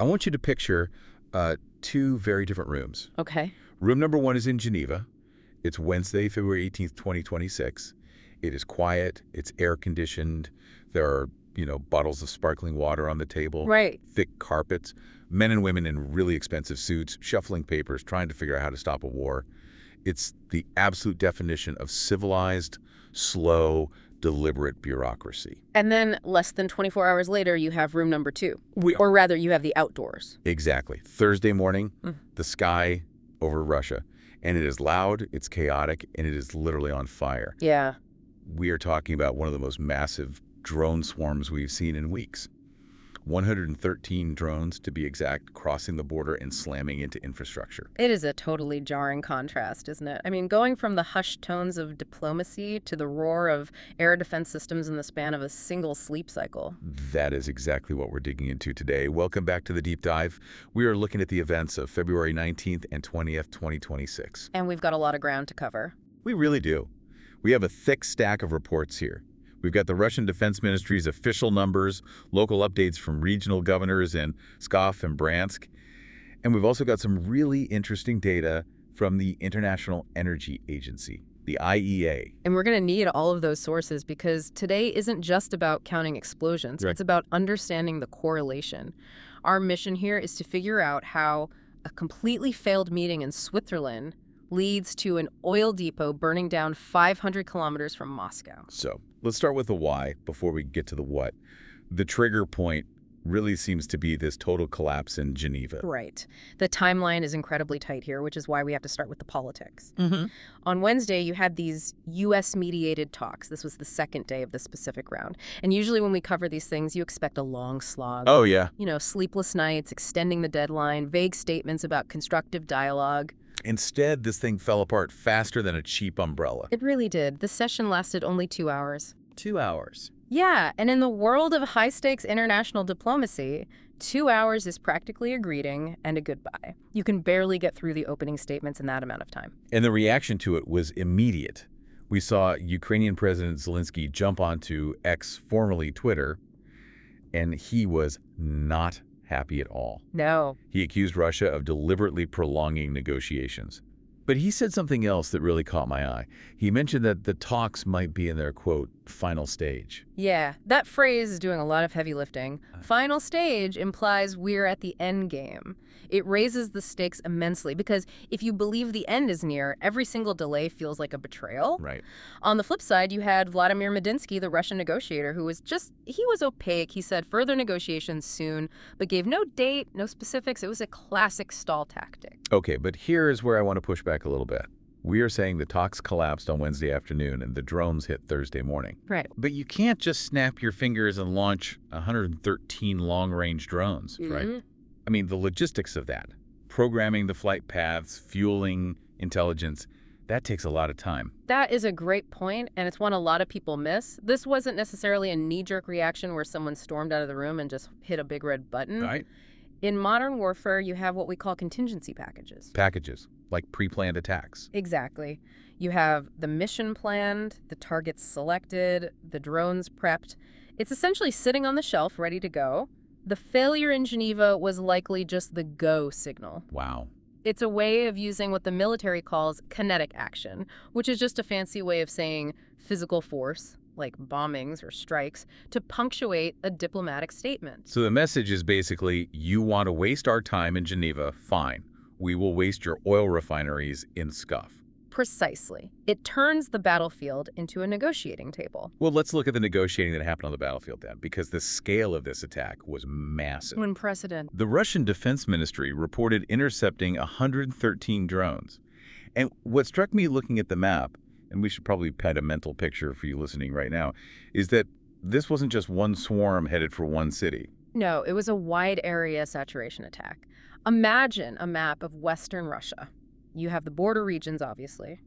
I want you to picture two very different rooms. Okay. Room number one is in Geneva. It's Wednesday, February 18th, 2026. It is quiet. It's air-conditioned. There are, bottles of sparkling water on the table. Right. Thick carpets. Men and women in really expensive suits, shuffling papers, trying to figure out how to stop a war. It's the absolute definition of civilized, slow, deliberate bureaucracy. And then less than 24 hours later, you have room number 2. We Or rather, you have the outdoors. Exactly. Thursday morning, the sky over Russia. And it is loud, it's chaotic, and it is literally on fire. Yeah. We are talking about one of the most massive drone swarms we've seen in weeks. 113 drones, to be exact, crossing the border and slamming into infrastructure. It is a totally jarring contrast, isn't it? I mean, going from the hushed tones of diplomacy to the roar of air defense systems in the span of a single sleep cycle. That is exactly what we're digging into today. Welcome back to the Deep Dive. We are looking at the events of February 19th and 20th, 2026. And we've got a lot of ground to cover. We really do. We have a thick stack of reports here. We've got the Russian Defense Ministry's official numbers, local updates from regional governors in Pskov and Bryansk, and we've also got some really interesting data from the International Energy Agency, the IEA. And we're going to need all of those sources because today isn't just about counting explosions. Right. It's about understanding the correlation. Our mission here is to figure out how a completely failed meeting in Switzerland leads to an oil depot burning down 500 kilometers from Moscow. So let's start with the why before we get to the what. The trigger point really seems to be this total collapse in Geneva. Right. The timeline is incredibly tight here, which is why we have to start with the politics. On Wednesday, you had these U.S.-mediated talks. This was the second day of the specific round. And usually when we cover these things, you expect a long slog. Oh, yeah. Sleepless nights, extending the deadline, vague statements about constructive dialogue. Instead, this thing fell apart faster than a cheap umbrella. It really did. The session lasted only 2 hours. 2 hours. Yeah, and in the world of high-stakes international diplomacy, 2 hours is practically a greeting and a goodbye. You can barely get through the opening statements in that amount of time. And the reaction to it was immediate. We saw Ukrainian President Zelensky jump onto X, formerly Twitter, and he was not happy at all. No. He accused Russia of deliberately prolonging negotiations. But he said something else that really caught my eye. He mentioned that the talks might be in their, quote, final stage. Yeah, that phrase is doing a lot of heavy lifting. Final stage implies we're at the end game. It raises the stakes immensely because if you believe the end is near, every single delay feels like a betrayal. Right. On the flip side, you had Vladimir Medinsky, the Russian negotiator, who was he was opaque. He said further negotiations soon, but gave no date, no specifics. It was a classic stall tactic. Okay, but here's where I want to push back a little bit. We are saying the talks collapsed on Wednesday afternoon and the drones hit Thursday morning. Right. But you can't just snap your fingers and launch 113 long-range drones, right? I mean, the logistics of that, programming the flight paths, fueling, intelligence, that takes a lot of time. That is a great point, and it's one a lot of people miss. This wasn't necessarily a knee-jerk reaction where someone stormed out of the room and just hit a big red button. Right. In modern warfare, you have what we call contingency packages. Packages, like pre-planned attacks. Exactly. You have the mission planned, the targets selected, the drones prepped. It's essentially sitting on the shelf, ready to go. The failure in Geneva was likely just the go signal. Wow. It's a way of using what the military calls kinetic action, which is just a fancy way of saying physical force, like bombings or strikes, to punctuate a diplomatic statement. So the message is basically, you want to waste our time in Geneva, fine. We will waste your oil refineries in Pskov. Precisely. It turns the battlefield into a negotiating table. Well, let's look at the negotiating that happened on the battlefield then, because the scale of this attack was massive. Unprecedented. The Russian Defense Ministry reported intercepting 113 drones. And what struck me looking at the map, and we should probably paint a mental picture for you listening right now, is that this wasn't just one swarm headed for one city. No, it was a wide area saturation attack. Imagine a map of Western Russia. You have the border regions, obviously.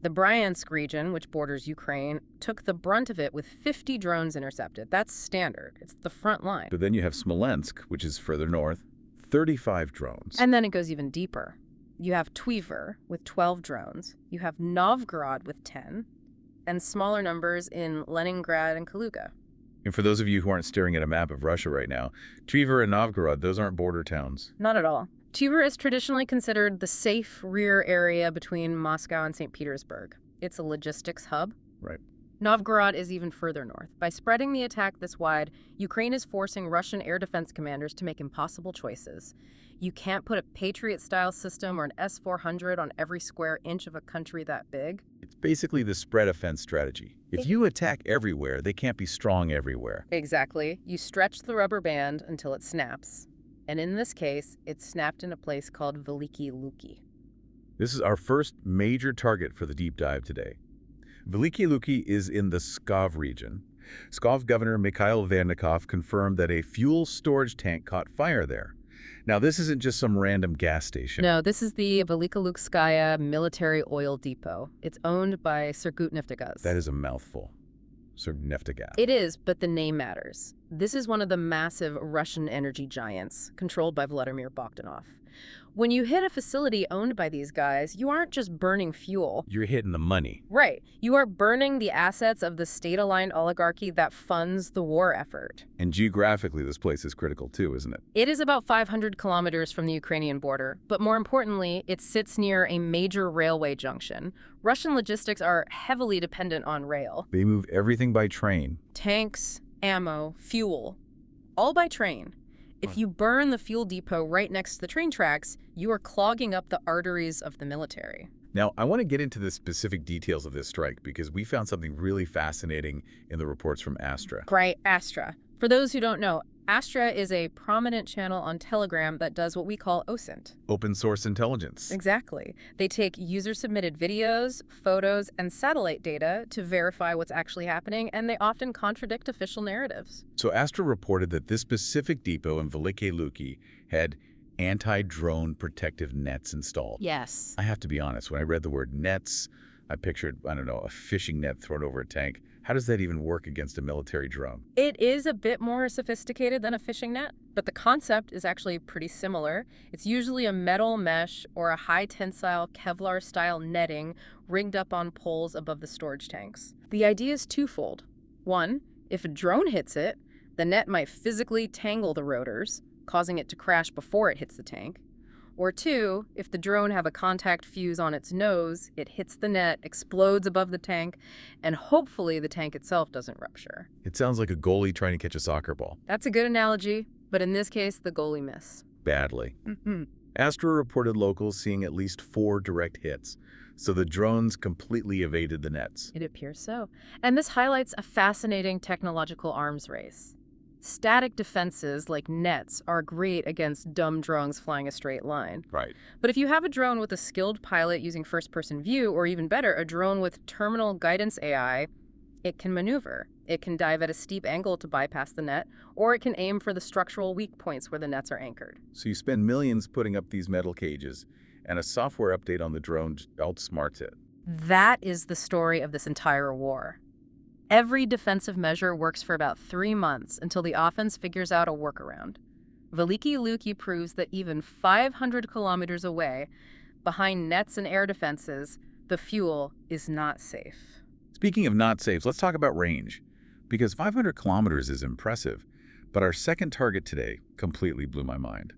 The Bryansk region, which borders Ukraine, took the brunt of it with 50 drones intercepted. That's standard. It's the front line. But then you have Smolensk, which is further north, 35 drones. And then it goes even deeper. You have Tver with 12 drones. You have Novgorod with 10, and smaller numbers in Leningrad and Kaluga. And for those of you who aren't staring at a map of Russia right now, Tver and Novgorod, those aren't border towns. Not at all. Tver is traditionally considered the safe rear area between Moscow and St. Petersburg. It's a logistics hub. Right. Novgorod is even further north. By spreading the attack this wide, Ukraine is forcing Russian air defense commanders to make impossible choices. You can't put a Patriot-style system or an S-400 on every square inch of a country that big. It's basically the spread offense strategy. If you attack everywhere, they can't be strong everywhere. Exactly. You stretch the rubber band until it snaps. And in this case, it snapped in a place called Veliki Luki. This is our first major target for the deep dive today. Veliki Luki is in the Pskov region. Pskov Governor Mikhail Vernikov confirmed that a fuel storage tank caught fire there. Now, this isn't just some random gas station. No, this is the Velika military oil depot. It's owned by Surgutneftegaz. That is a mouthful. Surgutneftegaz. It is, but the name matters. This is one of the massive Russian energy giants, controlled by Vladimir Bogdanov. When you hit a facility owned by these guys, you aren't just burning fuel. You're hitting the money. Right. You are burning the assets of the state-aligned oligarchy that funds the war effort. And geographically, this place is critical too, isn't it? It is about 500 kilometers from the Ukrainian border, but more importantly, it sits near a major railway junction. Russian logistics are heavily dependent on rail. They move everything by train. Tanks, ammo, fuel, all by train. If you burn the fuel depot right next to the train tracks, you are clogging up the arteries of the military. Now, I want to get into the specific details of this strike because we found something really fascinating in the reports from Astra. Right, Astra. For those who don't know, Astra is a prominent channel on Telegram that does what we call OSINT. Open source intelligence. Exactly. They take user-submitted videos, photos, and satellite data to verify what's actually happening, and they often contradict official narratives. So Astra reported that this specific depot in Veliki Luki had anti-drone protective nets installed. Yes. I have to be honest, when I read the word nets, I pictured, I don't know, a fishing net thrown over a tank. How does that even work against a military drone? It is a bit more sophisticated than a fishing net, but the concept is actually pretty similar. It's usually a metal mesh or a high-tensile Kevlar-style netting rigged up on poles above the storage tanks. The idea is twofold. One, if a drone hits it, the net might physically tangle the rotors, causing it to crash before it hits the tank. Or two, if the drone have a contact fuse on its nose, it hits the net, explodes above the tank, and hopefully the tank itself doesn't rupture. It sounds like a goalie trying to catch a soccer ball. That's a good analogy, but in this case, the goalie missed. Badly. Astra reported locals seeing at least 4 direct hits, so the drones completely evaded the nets. It appears so. And this highlights a fascinating technological arms race. Static defenses like nets are great against dumb drones flying a straight line. Right. But if you have a drone with a skilled pilot using first-person view, or even better, a drone with terminal guidance AI, it can maneuver. It can dive at a steep angle to bypass the net, or it can aim for the structural weak points where the nets are anchored. So you spend millions putting up these metal cages, and a software update on the drone outsmarts it. That is the story of this entire war. Every defensive measure works for about 3 months until the offense figures out a workaround. Veliki Luki proves that even 500 kilometers away, behind nets and air defenses, the fuel is not safe. Speaking of not safe, let's talk about range. Because 500 kilometers is impressive, but our second target today completely blew my mind.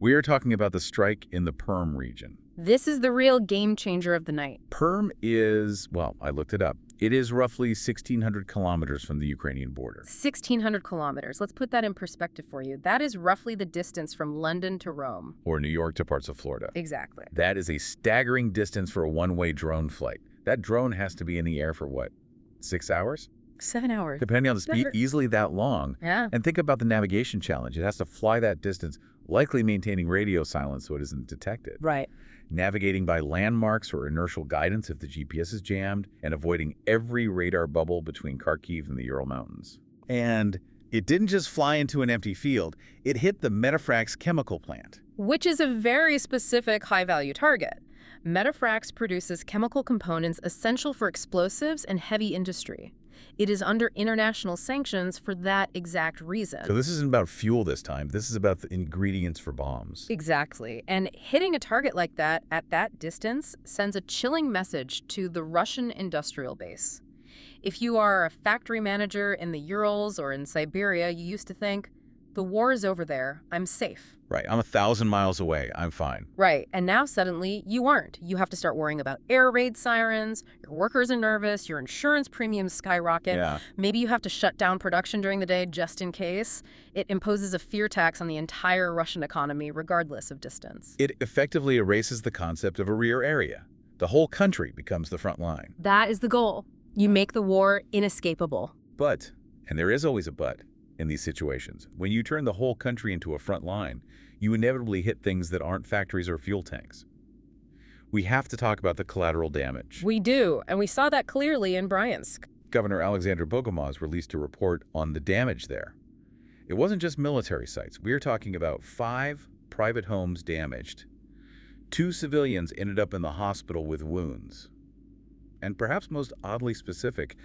We are talking about the strike in the Perm region. This is the real game changer of the night. Perm is, well, I looked it up. It is roughly 1,600 kilometers from the Ukrainian border. 1,600 kilometers. Let's put that in perspective for you. That is roughly the distance from London to Rome. Or New York to parts of Florida. Exactly. That is a staggering distance for a one-way drone flight. That drone has to be in the air for what, 6 hours? 7 hours. Depending on the speed, easily that long. Yeah. And think about the navigation challenge. It has to fly that distance, likely maintaining radio silence so it isn't detected. Right. Navigating by landmarks or inertial guidance if the GPS is jammed, and avoiding every radar bubble between Kharkiv and the Ural Mountains. And it didn't just fly into an empty field. It hit the Metafrax chemical plant. Which is a very specific high-value target. Metafrax produces chemical components essential for explosives and heavy industry. It is under international sanctions for that exact reason. So this isn't about fuel this time. This is about the ingredients for bombs. Exactly. And hitting a target like that at that distance sends a chilling message to the Russian industrial base. If you are a factory manager in the Urals or in Siberia, you used to think, the war is over there, I'm safe. Right, I'm 1,000 miles away, I'm fine. Right, and now suddenly you aren't. You have to start worrying about air raid sirens, your workers are nervous, your insurance premiums skyrocket. Yeah. Maybe you have to shut down production during the day just in case. It imposes a fear tax on the entire Russian economy, regardless of distance. It effectively erases the concept of a rear area. The whole country becomes the front line. That is the goal. You make the war inescapable. But, and there is always a but, in these situations, when you turn the whole country into a front line, you inevitably hit things that aren't factories or fuel tanks. We have to talk about the collateral damage. We do, and we saw that clearly in Bryansk. Governor Alexander Bogomaz released a report on the damage there. It wasn't just military sites. We are talking about 5 private homes damaged. 2 civilians ended up in the hospital with wounds. And perhaps most oddly specific,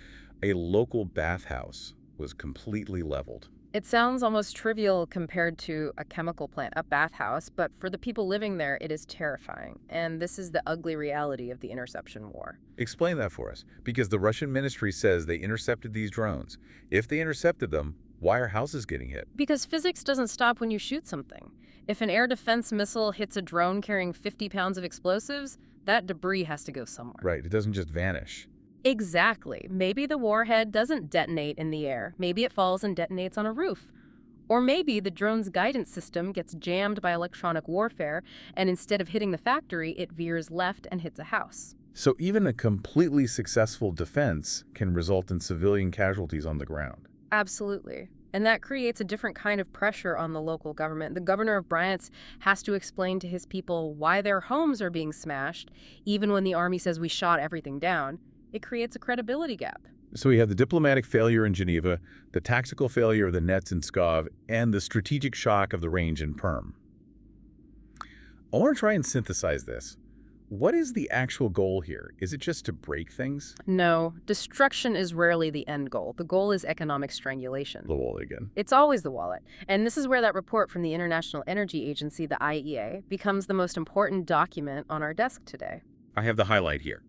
a local bathhouse was completely leveled. It sounds almost trivial compared to a chemical plant, a bathhouse, but for the people living there, it is terrifying. And this is the ugly reality of the interception war. Explain that for us, because the Russian ministry says they intercepted these drones. If they intercepted them, why are houses getting hit? Because physics doesn't stop when you shoot something. If an air defense missile hits a drone carrying 50 pounds of explosives, that debris has to go somewhere. Right, it doesn't just vanish. Exactly. Maybe the warhead doesn't detonate in the air. Maybe it falls and detonates on a roof. Or maybe the drone's guidance system gets jammed by electronic warfare, and instead of hitting the factory, it veers left and hits a house. So even a completely successful defense can result in civilian casualties on the ground. Absolutely. And that creates a different kind of pressure on the local government. The governor of Bryansk has to explain to his people why their homes are being smashed, even when the army says we shot everything down. It creates a credibility gap. So we have the diplomatic failure in Geneva, the tactical failure of the nets in Pskov, and the strategic shock of the range in Perm. I want to try and synthesize this. What is the actual goal here? Is it just to break things? No, destruction is rarely the end goal. The goal is economic strangulation. The wallet again. It's always the wallet. And this is where that report from the International Energy Agency, the IEA, becomes the most important document on our desk today. I have the highlight here.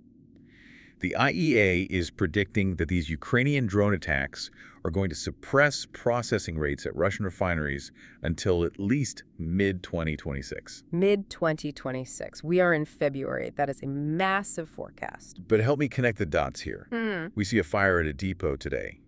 The IEA is predicting that these Ukrainian drone attacks are going to suppress processing rates at Russian refineries until at least mid-2026. Mid-2026. We are in February. That is a massive forecast. But help me connect the dots here. We see a fire at a depot today.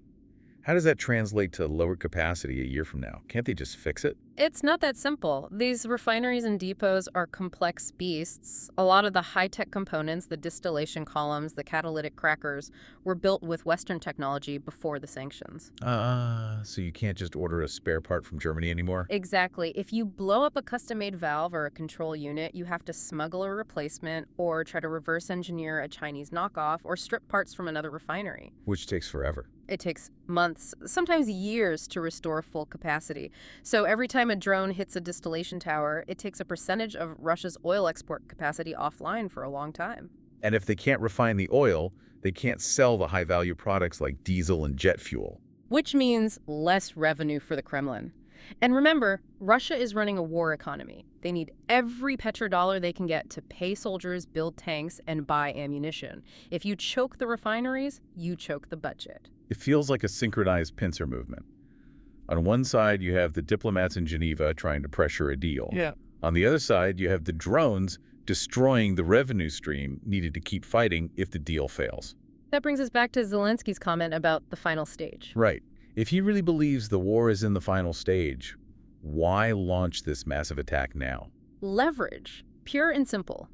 How does that translate to lower capacity a year from now? Can't they just fix it? It's not that simple. These refineries and depots are complex beasts. A lot of the high-tech components, the distillation columns, the catalytic crackers, were built with Western technology before the sanctions. So you can't just order a spare part from Germany anymore? Exactly. If you blow up a custom-made valve or a control unit, you have to smuggle a replacement or try to reverse engineer a Chinese knockoff or strip parts from another refinery. Which takes forever. It takes months, sometimes years, to restore full capacity. So every time a drone hits a distillation tower, it takes a percentage of Russia's oil export capacity offline for a long time. And if they can't refine the oil, they can't sell the high-value products like diesel and jet fuel. Which means less revenue for the Kremlin. And remember, Russia is running a war economy. They need every petrodollar they can get to pay soldiers, build tanks, and buy ammunition. If you choke the refineries, you choke the budget. It feels like a synchronized pincer movement. On one side, you have the diplomats in Geneva trying to pressure a deal. Yeah. On the other side, you have the drones destroying the revenue stream needed to keep fighting if the deal fails. That brings us back to Zelensky's comment about the final stage. Right. If he really believes the war is in the final stage, why launch this massive attack now? Leverage. Pure and simple.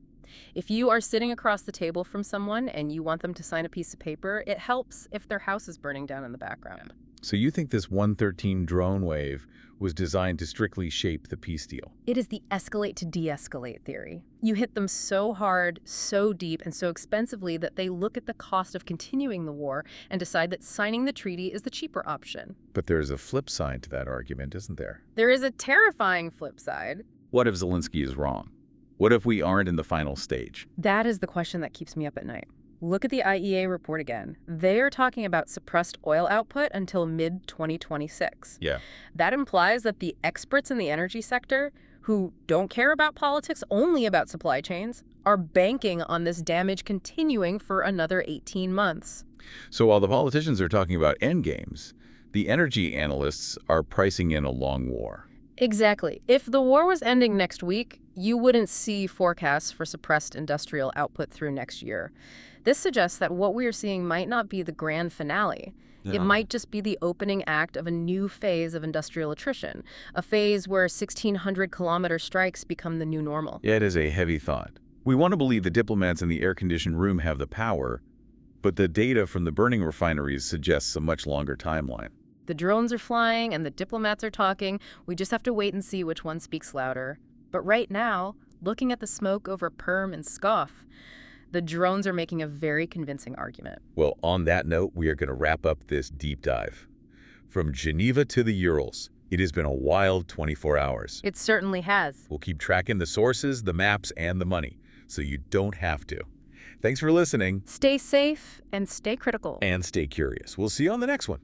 If you are sitting across the table from someone and you want them to sign a piece of paper, it helps if their house is burning down in the background. So you think this 113 drone wave was designed to strictly shape the peace deal? It is the escalate to de-escalate theory. You hit them so hard, so deep, and so expensively that they look at the cost of continuing the war and decide that signing the treaty is the cheaper option. But there's a flip side to that argument, isn't there? There is a terrifying flip side. What if Zelensky is wrong? What if we aren't in the final stage? That is the question that keeps me up at night. Look at the IEA report again. They are talking about suppressed oil output until mid-2026. Yeah. That implies that the experts in the energy sector, who don't care about politics, only about supply chains, are banking on this damage continuing for another 18 months. So while the politicians are talking about endgames, the energy analysts are pricing in a long war. Exactly. If the war was ending next week, you wouldn't see forecasts for suppressed industrial output through next year. This suggests that what we are seeing might not be the grand finale. It Yeah. might just be the opening act of a new phase of industrial attrition, a phase where 1,600-kilometer strikes become the new normal. Yeah, it is a heavy thought. We want to believe the diplomats in the air-conditioned room have the power, but the data from the burning refineries suggests a much longer timeline. The drones are flying and the diplomats are talking. We just have to wait and see which one speaks louder. But right now, looking at the smoke over Perm and Scoff, the drones are making a very convincing argument. Well, on that note, we are going to wrap up this deep dive. From Geneva to the Urals, it has been a wild 24 hours. It certainly has. We'll keep tracking the sources, the maps, and the money, so you don't have to. Thanks for listening. Stay safe and stay critical. And stay curious. We'll see you on the next one.